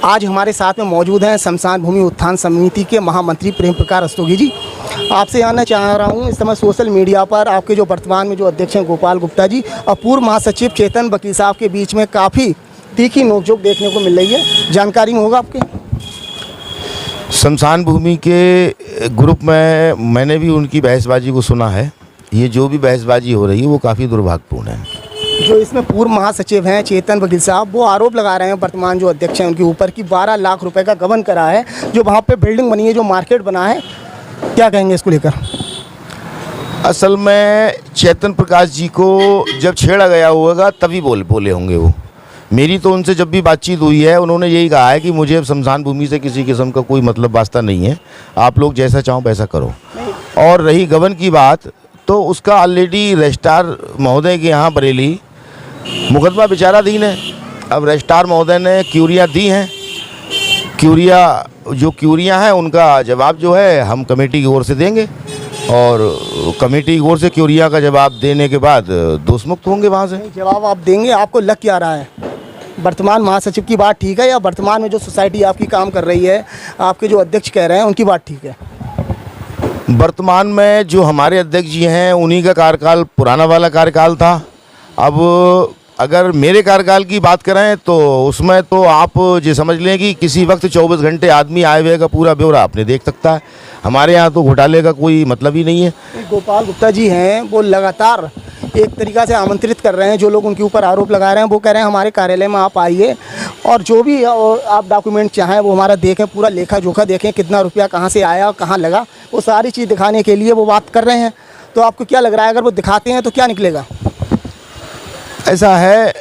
आज हमारे साथ में मौजूद हैं शमशान भूमि उत्थान समिति के महामंत्री प्रेम प्रकाश रस्तोगी जी। आपसे जानना चाह रहा हूं, इस समय सोशल मीडिया पर आपके जो वर्तमान में जो अध्यक्ष हैं गोपाल गुप्ता जी और पूर्व महासचिव चेतन वकील साहब के बीच में काफ़ी तीखी नोकझोंक देखने को मिल रही है, जानकारी में होगा आपके? शमशान भूमि के ग्रुप में मैंने भी उनकी बहसबाजी को सुना है। ये जो भी बहसबाजी हो रही है वो काफ़ी दुर्भाग्यपूर्ण है। जो इसमें पूर्व महासचिव हैं चेतन वकील साहब, वो आरोप लगा रहे हैं वर्तमान जो अध्यक्ष हैं उनके ऊपर कि 12 लाख रुपए का गबन करा है, जो वहाँ पे बिल्डिंग बनी है, जो मार्केट बना है। क्या कहेंगे इसको लेकर? असल में चेतन प्रकाश जी को जब छेड़ा गया होगा तभी बोले होंगे वो। मेरी तो उनसे जब भी बातचीत हुई है उन्होंने यही कहा है कि मुझे शमशान भूमि से किसी किस्म का कोई मतलब वास्ता नहीं है, आप लोग जैसा चाहो वैसा करो। और रही गबन की बात, तो उसका ऑलरेडी रजिस्ट्रार महोदय के यहाँ बरेली मुकदमा विचाराधीन है। अब रजिस्ट्रार महोदय ने क्यूरियाँ दी हैं, क्यूरियाँ हैं उनका जवाब जो है हम कमेटी की ओर से देंगे, और कमेटी की ओर से क्यूरिया का जवाब देने के बाद दोष मुक्त होंगे वहाँ से। जवाब आप देंगे, आपको लग क्या रहा है? वर्तमान महासचिव की बात ठीक है या वर्तमान में जो सोसाइटी आपकी काम कर रही है, आपके जो अध्यक्ष कह रहे हैं उनकी बात ठीक है? वर्तमान में जो हमारे अध्यक्ष जी हैं उन्हीं का कार्यकाल पुराना वाला कार्यकाल था। अब अगर मेरे कार्यकाल की बात करें तो उसमें तो आप ये समझ लें कि किसी वक्त 24 घंटे आदमी आए हुए का पूरा ब्यौरा आपने देख सकता है। हमारे यहाँ तो घोटाले का कोई मतलब ही नहीं है। गोपाल गुप्ता जी हैं, वो लगातार एक तरीक़ा से आमंत्रित कर रहे हैं, जो लोग उनके ऊपर आरोप लगा रहे हैं वो कह रहे हैं हमारे कार्यालय में आप आइए और जो भी आप डॉक्यूमेंट चाहें वो हमारा देखें, पूरा लेखा जोखा देखें, कितना रुपया कहाँ से आया कहाँ लगा, वो सारी चीज़ दिखाने के लिए वो बात कर रहे हैं। तो आपको क्या लग रहा है, अगर वो दिखाते हैं तो क्या निकलेगा? ऐसा है,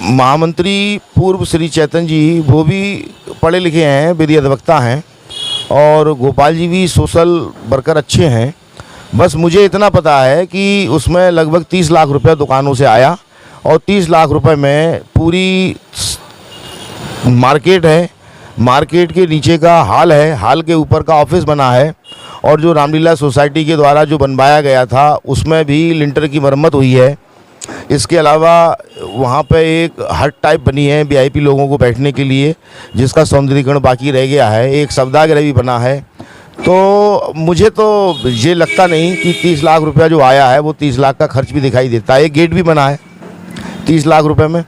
महामंत्री पूर्व श्री चेतन जी वो भी पढ़े लिखे हैं, विधि अधिवक्ता हैं, और गोपाल जी भी सोशल वर्कर अच्छे हैं। बस मुझे इतना पता है कि उसमें लगभग 30 लाख रुपए दुकानों से आया, और 30 लाख रुपए में पूरी मार्केट है, मार्केट के नीचे का हॉल है, हॉल के ऊपर का ऑफिस बना है, और जो रामलीला सोसाइटी के द्वारा जो बनवाया गया था उसमें भी लिंटर की मरम्मत हुई है। इसके अलावा वहाँ पे एक हट टाइप बनी है वीआईपी लोगों को बैठने के लिए, जिसका सौंदर्यीकरण बाकी रह गया है। एक सौदागर भी बना है। तो मुझे तो ये लगता नहीं कि 30 लाख रुपया जो आया है वो 30 लाख का खर्च भी दिखाई देता है। एक गेट भी बना है 30 लाख रुपए में,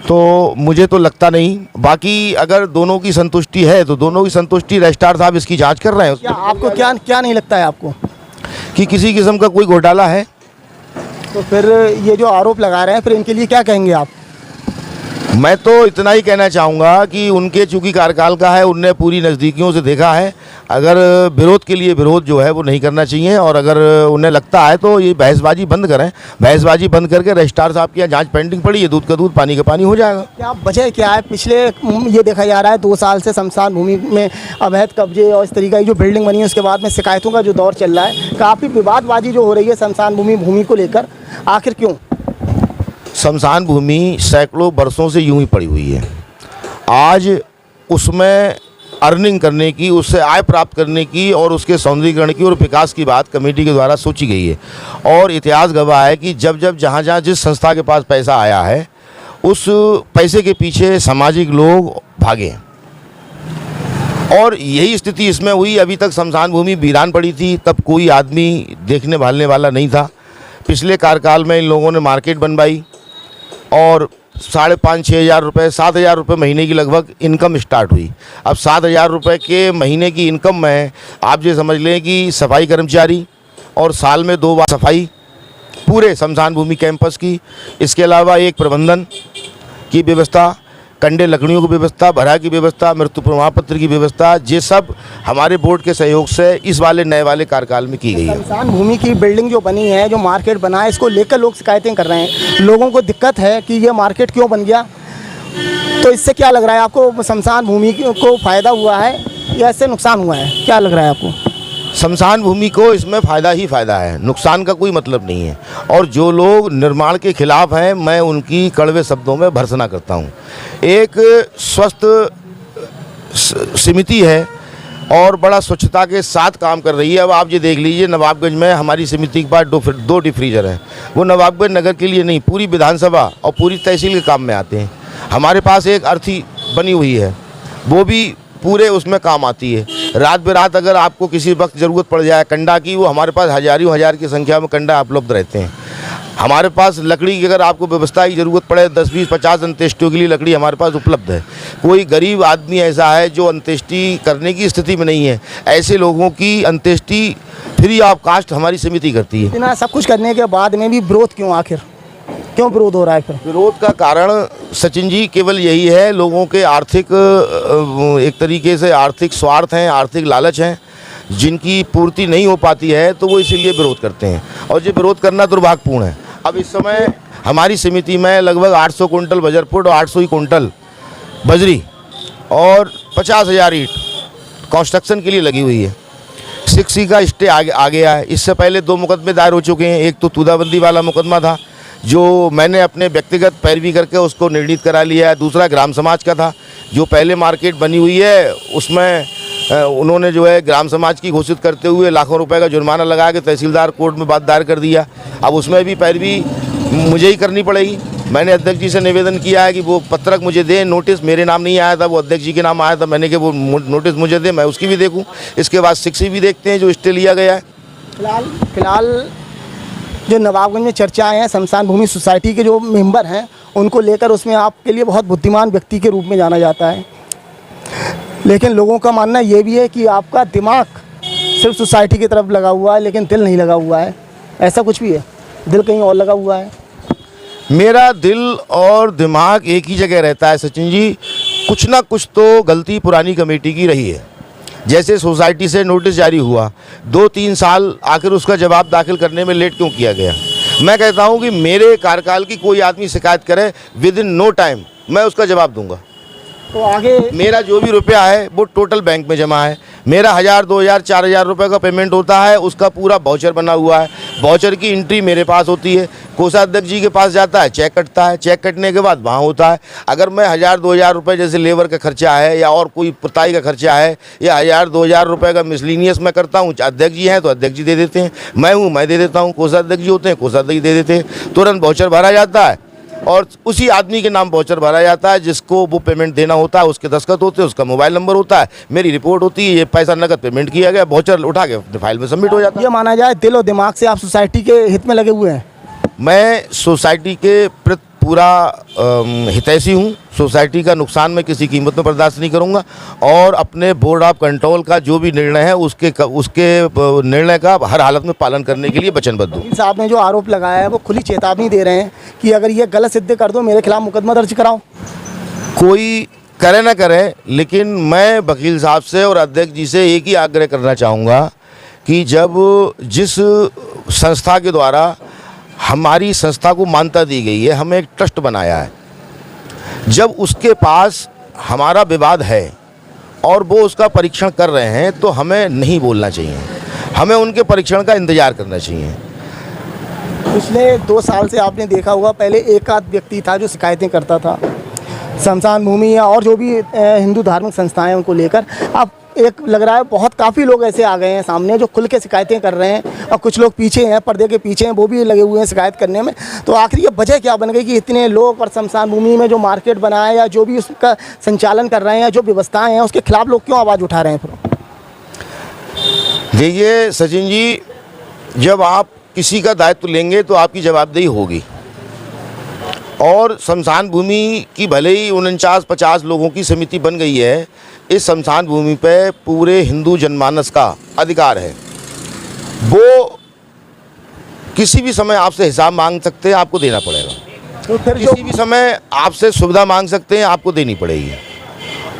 तो मुझे तो लगता नहीं। बाकी अगर दोनों की संतुष्टि है तो दोनों की संतुष्टि, रजिस्ट्रार साहब इसकी जांच कर रहे हैं। क्या आपको क्या नहीं लगता है आपको कि किसी किस्म का कोई घोटाला है? तो फिर ये जो आरोप लगा रहे हैं, फिर इनके लिए क्या कहेंगे आप? मैं तो इतना ही कहना चाहूँगा कि उनके चूँकि कार्यकाल का है, उनने पूरी नज़दीकियों से देखा है। अगर विरोध के लिए विरोध जो है वो नहीं करना चाहिए, और अगर उन्हें लगता है तो ये बहसबाजी बंद करें। बहसबाजी बंद करके रजिस्ट्रार साहब की यहाँ जाँच पेंडिंग पड़ी है, दूध का दूध पानी का पानी हो जाएगा। क्या वजह क्या है? पिछले ये देखा जा रहा है 2 साल से शमशान भूमि में अवैध कब्जे और इस तरीके की जो बिल्डिंग बनी है उसके बाद में शिकायतों का जो दौर चल रहा है, काफ़ी विवादबाजी जो हो रही है शमशान भूमि को लेकर, आखिर क्यों? शमशान भूमि सैकड़ों वर्षों से यूं ही पड़ी हुई है। आज उसमें अर्निंग करने की, उससे आय प्राप्त करने की और उसके सौंदर्यीकरण की और विकास की बात कमेटी के द्वारा सोची गई है। और इतिहास गवाह है कि जब जहाँ जिस संस्था के पास पैसा आया है उस पैसे के पीछे सामाजिक लोग भागे, और यही स्थिति इसमें हुई। अभी तक शमशान भूमि वीरान पड़ी थी, तब कोई आदमी देखने भालने वाला नहीं था। पिछले कार्यकाल में इन लोगों ने मार्केट बनवाई और 5,500-6 हज़ार रुपये, 7 हज़ार रुपये महीने की लगभग इनकम स्टार्ट हुई। अब 7 हज़ार रुपये के महीने की इनकम में आप ये समझ लें कि सफाई कर्मचारी और साल में 2 बार सफाई पूरे शमशान भूमि कैंपस की, इसके अलावा एक प्रबंधन की व्यवस्था, कंडे लकड़ियों की व्यवस्था, भरा की व्यवस्था, मृत्यु प्रमाण पत्र की व्यवस्था, ये सब हमारे बोर्ड के सहयोग से इस वाले नए वाले कार्यकाल में की गई है। शमशान भूमि की बिल्डिंग जो बनी है, जो मार्केट बना है, इसको लेकर लोग शिकायतें कर रहे हैं। लोगों को दिक्कत है कि ये मार्केट क्यों बन गया। तो इससे क्या लग रहा है आपको, शमशान भूमि को फ़ायदा हुआ है या इससे नुकसान हुआ है? क्या लग रहा है आपको? शमशान भूमि को इसमें फ़ायदा ही फ़ायदा है, नुकसान का कोई मतलब नहीं है। और जो लोग निर्माण के खिलाफ हैं, मैं उनकी कड़वे शब्दों में भर्त्सना करता हूं। एक स्वस्थ समिति है और बड़ा स्वच्छता के साथ काम कर रही है। अब आप ये देख लीजिए, नवाबगंज में हमारी समिति के पास 2 डिफ्रीजर हैं। वो नवाबगंज नगर के लिए नहीं, पूरी विधानसभा और पूरी तहसील के काम में आते हैं। हमारे पास एक अर्थी बनी हुई है, वो भी पूरे उसमें काम आती है। रात बेरात अगर आपको किसी वक्त ज़रूरत पड़ जाए कंडा की, वो हमारे पास हज़ारों हज़ार की संख्या में कंडा उपलब्ध रहते हैं। हमारे पास लकड़ी की अगर आपको व्यवस्था की ज़रूरत पड़े 10, 20, 50 अंत्येष्टियों के लिए लकड़ी हमारे पास उपलब्ध है। कोई गरीब आदमी ऐसा है जो अंत्येष्टि करने की स्थिति में नहीं है, ऐसे लोगों की अंत्येष्टि फ्री ऑफ कास्ट हमारी समिति करती है। इतना सब कुछ करने के बाद में भी विरोध क्यों, आखिर क्यों विरोध हो रहा है फिर? विरोध का कारण सचिन जी केवल यही है, लोगों के आर्थिक एक तरीके से आर्थिक स्वार्थ हैं, आर्थिक लालच हैं, जिनकी पूर्ति नहीं हो पाती है तो वो इसीलिए विरोध करते हैं, और ये विरोध करना दुर्भाग्यपूर्ण है। अब इस समय हमारी समिति में लगभग 800 कुंटल बजरपुट और 800 ही कुंटल बजरी और 50,000 ईंट कंस्ट्रक्शन के लिए लगी हुई है। 6C का स्टे आ गया है। इससे पहले 2 मुकदमे दायर हो चुके हैं। एक तो तूदाबंदी वाला मुकदमा था जो मैंने अपने व्यक्तिगत पैरवी करके उसको निर्णीत करा लिया है। दूसरा ग्राम समाज का था, जो पहले मार्केट बनी हुई है उसमें उन्होंने जो है ग्राम समाज की घोषित करते हुए लाखों रुपए का जुर्माना लगा के तहसीलदार कोर्ट में बात दायर कर दिया। अब उसमें भी पैरवी मुझे ही करनी पड़ेगी। मैंने अध्यक्ष जी से निवेदन किया है कि वो पत्रक मुझे दें। नोटिस मेरे नाम नहीं आया था, वो अध्यक्ष जी के नाम आया था। मैंने कहा वो नोटिस मुझे दें, मैं उसकी भी देखूं। इसके बाद 6C भी देखते हैं जो स्टे लिया गया है। फिलहाल जो नवाबगंज में चर्चाएं हैं, शमशान भूमि सोसाइटी के जो मेंबर हैं उनको लेकर, उसमें आपके लिए बहुत बुद्धिमान व्यक्ति के रूप में जाना जाता है, लेकिन लोगों का मानना ये भी है कि आपका दिमाग सिर्फ सोसाइटी की तरफ लगा हुआ है लेकिन दिल नहीं लगा हुआ है। ऐसा कुछ भी है? दिल कहीं और लगा हुआ है? मेरा दिल और दिमाग एक ही जगह रहता है सचिन जी। कुछ ना कुछ तो गलती पुरानी कमेटी की रही है। जैसे सोसाइटी से नोटिस जारी हुआ, 2-3 साल आखिर उसका जवाब दाखिल करने में लेट क्यों किया गया? मैं कहता हूं कि मेरे कार्यकाल की कोई आदमी शिकायत करे, विद इन नो टाइम मैं उसका जवाब दूंगा। तो आगे मेरा जो भी रुपया है वो टोटल बैंक में जमा है। मेरा 1000, 2000, 4000 रुपये का पेमेंट होता है, उसका पूरा वाउचर बना हुआ है। वाउचर की एंट्री मेरे पास होती है, कोषाध्यक्ष जी के पास जाता है, चेक कटता है, चेक कटने के बाद वहाँ होता है। अगर मैं 1000, 2000 रुपये जैसे लेबर का खर्चा है या और कोई पुताई का खर्चा है या 1000, 2000 रुपये का मिसलिनियस मैं करता हूँ, अध्यक्ष जी हैं तो अध्यक्ष जी दे देते हैं, मैं हूँ मैं दे देता हूँ, कोषाध्यक्ष जी होते हैं कोषाध्यक्ष जी दे देते हैं। तुरंत वाउचर भरा जाता है और उसी आदमी के नाम वाउचर भरा जाता है जिसको वो पेमेंट देना होता है, उसके दस्तखत होते हैं, उसका मोबाइल नंबर होता है, मेरी रिपोर्ट होती है, ये पैसा नकद पेमेंट किया गया, वाउचर उठा के फाइल में सबमिट हो जाता है। ये माना जाए दिल और दिमाग से आप सोसाइटी के हित में लगे हुए हैं? मैं सोसाइटी के प्रति पूरा हितैषी हूँ। सोसाइटी का नुकसान मैं किसी कीमत में बर्दाश्त नहीं करूँगा और अपने बोर्ड ऑफ कंट्रोल का जो भी निर्णय है उसके निर्णय का हर हालत में पालन करने के लिए वचनबद्ध हूँ। साहब ने जो आरोप लगाया है वो खुली चेतावनी दे रहे हैं कि अगर ये गलत सिद्ध कर दो मेरे खिलाफ मुकदमा दर्ज कराओ। कोई करे ना करे, लेकिन मैं वकील साहब से और अध्यक्ष जी से एक ही आग्रह करना चाहूँगा कि जब जिस संस्था के द्वारा हमारी संस्था को मान्यता दी गई है, हमें एक ट्रस्ट बनाया है, जब उसके पास हमारा विवाद है और वो उसका परीक्षण कर रहे हैं तो हमें नहीं बोलना चाहिए, हमें उनके परीक्षण का इंतज़ार करना चाहिए। पिछले 2 साल से आपने देखा होगा, पहले एक आध व्यक्ति था जो शिकायतें करता था शमशान भूमि या और जो भी हिंदू धार्मिक संस्थाएं उनको लेकर। अब एक लग रहा है बहुत काफ़ी लोग ऐसे आ गए हैं सामने जो खुल के शिकायतें कर रहे हैं और कुछ लोग पीछे हैं, पर्दे के पीछे हैं, वो भी लगे हुए हैं शिकायत करने में। तो आखिर ये वजह क्या बन गई कि इतने लोग और शमशान भूमि में जो मार्केट बना है या जो भी उसका संचालन कर रहे हैं, जो व्यवस्थाएं हैं, उसके खिलाफ लोग क्यों आवाज़ उठा रहे हैं? फिर देखिए सचिन जी, जब आप किसी का दायित्व लेंगे तो आपकी जवाबदेही होगी, और शमशान भूमि की भले ही 49-50 लोगों की समिति बन गई है, इस शमशान भूमि पे पूरे हिंदू जनमानस का अधिकार है। वो किसी भी समय आपसे हिसाब मांग सकते हैं, आपको देना पड़ेगा। तो फिर किसी भी समय आपसे सुविधा मांग सकते हैं, आपको देनी पड़ेगी।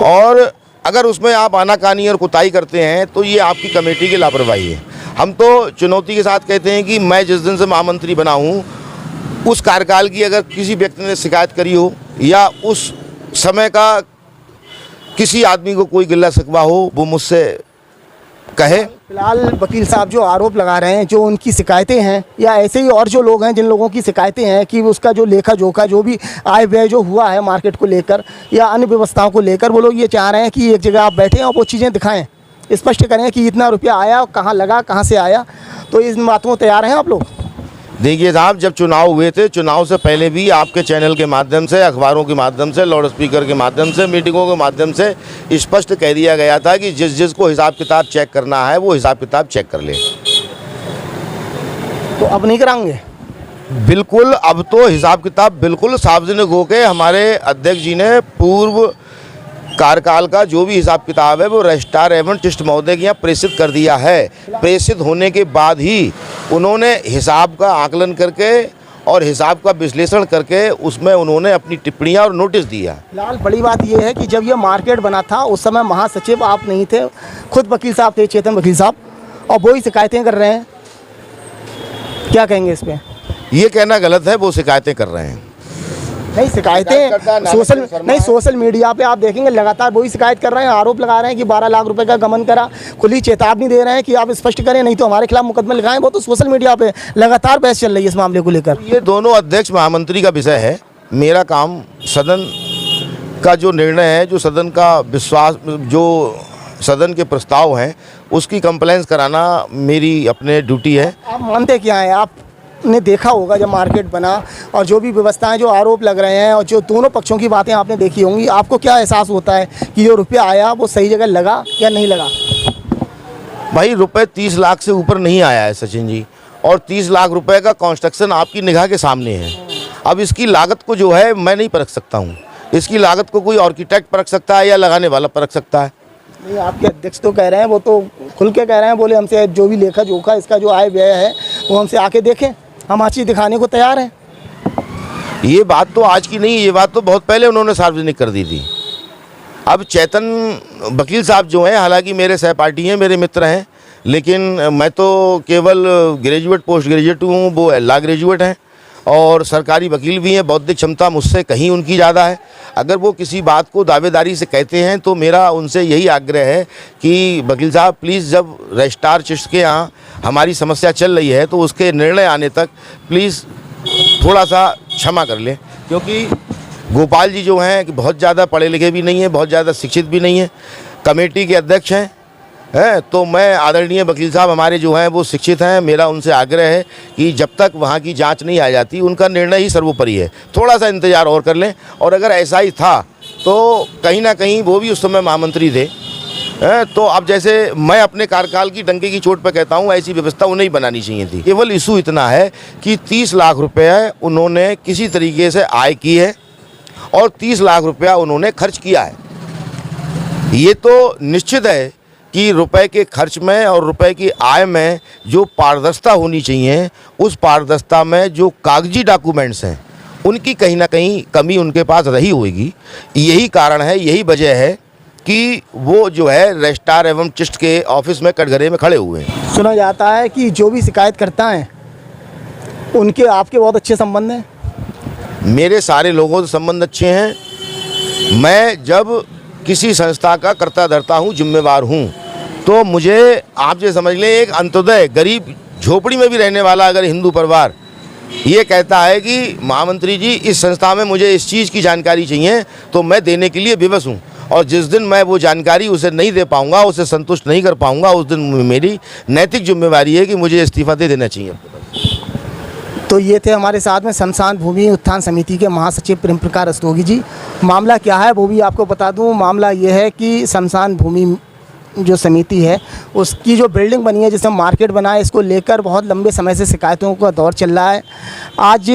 और अगर उसमें आप आनाकानी और कुताही करते हैं तो ये आपकी कमेटी की लापरवाही है। हम तो चुनौती के साथ कहते हैं कि मैं जिस दिन से महामंत्री बना हूँ, उस कार्यकाल की अगर किसी व्यक्ति ने शिकायत करी हो या उस समय का किसी आदमी को कोई गिल्ला शिकवा हो, वो मुझसे कहे। फिलहाल वकील साहब जो आरोप लगा रहे हैं, जो उनकी शिकायतें हैं या ऐसे ही और जो लोग हैं जिन लोगों की शिकायतें हैं कि उसका जो लेखा जोखा जो भी आय व्यय जो हुआ है मार्केट को लेकर या अन्य व्यवस्थाओं को लेकर, वो लोग ये चाह रहे हैं कि एक जगह आप बैठें और वो चीज़ें दिखाएं, स्पष्ट करें कि इतना रुपया आया, कहाँ लगा, कहाँ से आया। तो इन बातों को तैयार हैं आप लोग? देखिए साहब, जब चुनाव हुए थे, चुनाव से पहले भी आपके चैनल के माध्यम से, अखबारों के माध्यम से, लाउड स्पीकर के माध्यम से, मीटिंगों के माध्यम से स्पष्ट कह दिया गया था कि जिसको हिसाब किताब चेक करना है वो हिसाब किताब चेक कर ले। तो अब नहीं कराएंगे? बिल्कुल, अब तो हिसाब किताब बिल्कुल सार्वजनिक होकर हमारे अध्यक्ष जी ने पूर्व कार्यकाल का जो भी हिसाब किताब है वो रजिस्ट्रार एवं टिस्ट महोदय के यहाँ प्रेषित कर दिया है। प्रेषित होने के बाद ही उन्होंने हिसाब का आकलन करके और हिसाब का विश्लेषण करके उसमें उन्होंने अपनी टिप्पणियां और नोटिस दिया। फिलहाल बड़ी बात यह है कि जब ये मार्केट बना था उस समय महासचिव आप नहीं थे, खुद वकील साहब थे, चेतन वकील साहब, और वो ही शिकायतें कर रहे हैं। क्या कहेंगे इस पर? ये कहना गलत है, वो शिकायतें कर रहे हैं। नहीं, शिकायतें सोशल मीडिया पे आप देखेंगे लगातार वही शिकायत कर रहे हैं, आरोप लगा रहे हैं कि 12 लाख रुपए का गबन करा। खुली चेतावनी दे रहे हैं कि आप स्पष्ट करें, नहीं तो हमारे खिलाफ मुकदमा लिखाएं। वो तो सोशल मीडिया पे लगातार बहस चल रही है इस मामले को लेकर। ये दोनों अध्यक्ष महामंत्री का विषय है। मेरा काम सदन का जो निर्णय है, जो सदन का विश्वास, जो सदन के प्रस्ताव हैं, उसकी कंप्लेंस कराना मेरी अपने ड्यूटी है। आप मानते क्या हैं? आपने देखा होगा जब मार्केट बना और जो भी व्यवस्थाएं, जो आरोप लग रहे हैं और जो दोनों पक्षों की बातें आपने देखी होंगी, आपको क्या एहसास होता है कि जो रुपया आया वो सही जगह लगा या नहीं लगा? भाई, रुपए 30 लाख से ऊपर नहीं आया है सचिन जी, और 30 लाख रुपए का कंस्ट्रक्शन आपकी निगाह के सामने है। अब इसकी लागत को जो है मैं नहीं परख सकता हूँ। इसकी लागत को कोई आर्किटेक्ट परख सकता है या लगाने वाला परख सकता है। नहीं, आपके अध्यक्ष तो कह रहे हैं, वो तो खुल के कह रहे हैं, बोले हमसे जो भी लेखा जोखा इसका जो आय व्यय है वो हमसे आके देखें, हम आज चीज़ दिखाने को तैयार हैं। ये बात तो आज की नहीं, ये बात तो बहुत पहले उन्होंने सार्वजनिक कर दी थी। अब चेतन वकील साहब जो हैं, हालांकि मेरे सहपाठी हैं, मेरे मित्र हैं, लेकिन मैं तो केवल ग्रेजुएट पोस्ट ग्रेजुएट हूँ, वो लॉ ग्रेजुएट हैं और सरकारी वकील भी हैं। बौद्धिक क्षमता मुझसे कहीं उनकी ज़्यादा है। अगर वो किसी बात को दावेदारी से कहते हैं तो मेरा उनसे यही आग्रह है कि वकील साहब प्लीज़, जब रजिस्ट्रार चिस्ट के यहाँ हमारी समस्या चल रही है तो उसके निर्णय आने तक प्लीज़ थोड़ा सा क्षमा कर लें, क्योंकि गोपाल जी जो हैं कि बहुत ज़्यादा पढ़े लिखे भी नहीं हैं, बहुत ज़्यादा शिक्षित भी नहीं हैं, कमेटी के अध्यक्ष हैं। तो मैं, आदरणीय वकील साहब हमारे जो हैं वो शिक्षित हैं। मेरा उनसे आग्रह है कि जब तक वहाँ की जांच नहीं आ जाती, उनका निर्णय ही सर्वोपरि है। थोड़ा सा इंतज़ार और कर लें, और अगर ऐसा ही था तो कहीं ना कहीं वो भी उस समय महामंत्री थे। तो अब जैसे मैं अपने कार्यकाल की डंके की चोट पर कहता हूँ, ऐसी व्यवस्था उन्हें बनानी चाहिए थी। केवल इशू इतना है कि 30 लाख रुपये उन्होंने किसी तरीके से आय की है और 30 लाख रुपया उन्होंने खर्च किया है। ये तो निश्चित है कि रुपए के खर्च में और रुपए की आय में जो पारदर्शिता होनी चाहिए, उस पारदर्शिता में जो कागजी डॉक्यूमेंट्स हैं उनकी कहीं ना कहीं कमी उनके पास रही होगी। यही कारण है, यही वजह है कि वो जो है रजिस्ट्रार एवं चिस्ट के ऑफिस में कटघरे में खड़े हुए हैं। सुना जाता है कि जो भी शिकायत करता है उनके आपके बहुत अच्छे संबंध हैं। मेरे सारे लोगों से संबंध अच्छे हैं। मैं जब किसी संस्था का कर्ता धर्ता हूँ, जिम्मेवार हूँ, तो मुझे आप ये समझ लें, एक अंत्योदय गरीब झोपड़ी में भी रहने वाला अगर हिंदू परिवार ये कहता है कि महामंत्री जी इस संस्था में मुझे इस चीज़ की जानकारी चाहिए, तो मैं देने के लिए विवश हूँ। और जिस दिन मैं वो जानकारी उसे नहीं दे पाऊँगा, उसे संतुष्ट नहीं कर पाऊँगा, उस दिन मेरी नैतिक जिम्मेवारी है कि मुझे इस्तीफा दे देना चाहिए। तो ये थे हमारे साथ में शमशान भूमि उत्थान समिति के महासचिव प्रेम प्रकाश रस्तोगी जी। मामला क्या है वो भी आपको बता दूं। मामला ये है कि शमशान भूमि जो समिति है उसकी जो बिल्डिंग बनी है, जिसमें मार्केट बना है, इसको लेकर बहुत लंबे समय से शिकायतों का दौर चल रहा है। आज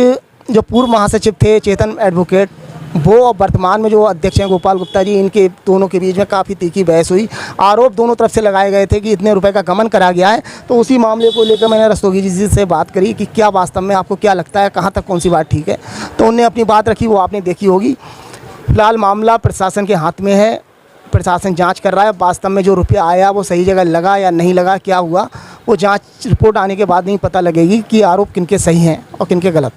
जो पूर्व महासचिव थे चेतन एडवोकेट, वो और वर्तमान में जो अध्यक्ष हैं गोपाल गुप्ता जी, इनके दोनों के बीच में काफ़ी तीखी बहस हुई। आरोप दोनों तरफ से लगाए गए थे कि इतने रुपए का गमन करा गया है। तो उसी मामले को लेकर मैंने रस्तोगी जी से बात करी कि क्या वास्तव में आपको क्या लगता है, कहाँ तक कौन सी बात ठीक है। तो उन्होंने अपनी बात रखी, वो आपने देखी होगी। फिलहाल मामला प्रशासन के हाथ में है, प्रशासन जांच कर रहा है। वास्तव में जो रुपया आया वो सही जगह लगा या नहीं लगा, क्या हुआ, वो जांच रिपोर्ट आने के बाद नहीं पता लगेगी कि आरोप किनके सही हैं और किनके गलत।